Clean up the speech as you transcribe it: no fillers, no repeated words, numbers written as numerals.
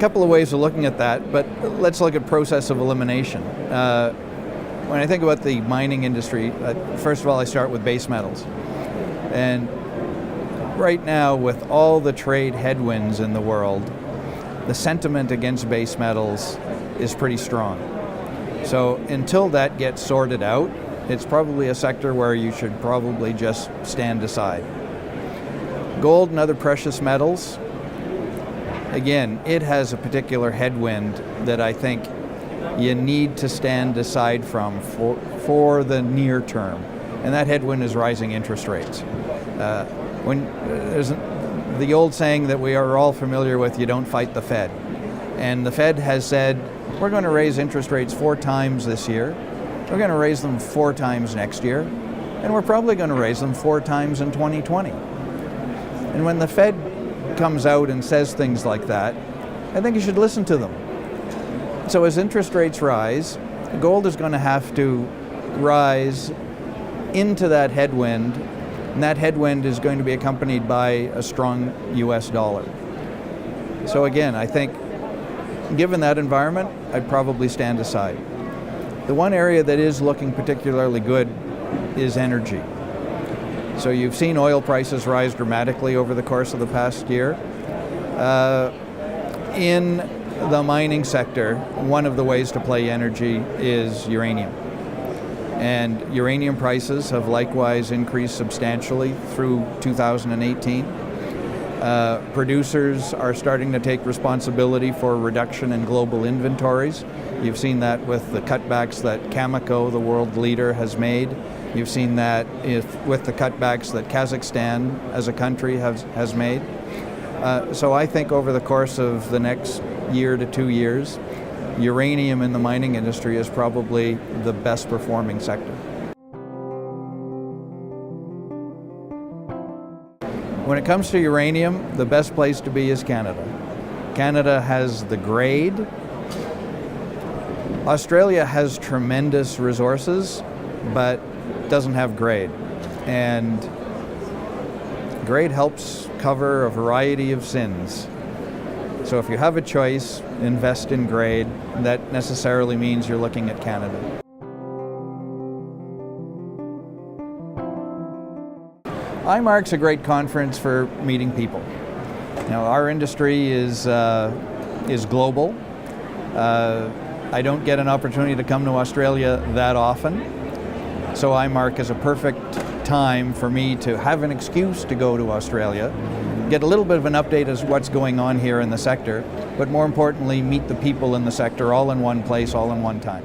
couple of ways of looking at that, but let's look at process of elimination. When I think about the mining industry, first of all, I start with base metals. And right now, with all the trade headwinds in the world, the sentiment against base metals is pretty strong. So until that gets sorted out, it's probably a sector where you should probably just stand aside. Gold and other precious metals, again, it has a particular headwind that I think you need to stand aside from for the near term, and that headwind is rising interest rates. When there's the old saying that we are all familiar with, you don't fight the Fed. And the Fed has said, we're going to raise interest rates 4 times this year, we're going to raise them 4 times next year, and we're probably going to raise them 4 times in 2020. And when the Fed comes out and says things like that, I think you should listen to them. So as interest rates rise, gold is going to have to rise into that headwind, and that headwind is going to be accompanied by a strong US dollar. So again, I think given that environment, I'd probably stand aside. The one area that is looking particularly good is energy. So you've seen oil prices rise dramatically over the course of the past year. In the mining sector, one of the ways to play energy is uranium. And uranium prices have likewise increased substantially through 2018. Producers are starting to take responsibility for reduction in global inventories. You've seen that with the cutbacks that Cameco, the world leader, has made. You've seen that with the cutbacks that Kazakhstan as a country has made. So I think over the course of the next year to 2 years, uranium in the mining industry is probably the best performing sector. When it comes to uranium, the best place to be is Canada. Canada has the grade. Australia has tremendous resources, but doesn't have grade. And grade helps cover a variety of sins. So if you have a choice, invest in grade. That necessarily means you're looking at Canada. IMARC's a great conference for meeting people. Now, our industry is global. I don't get an opportunity to come to Australia that often, so IMARC is a perfect time for me to have an excuse to go to Australia, get a little bit of an update as to what's going on here in the sector, but more importantly, meet the people in the sector all in one place, all in one time.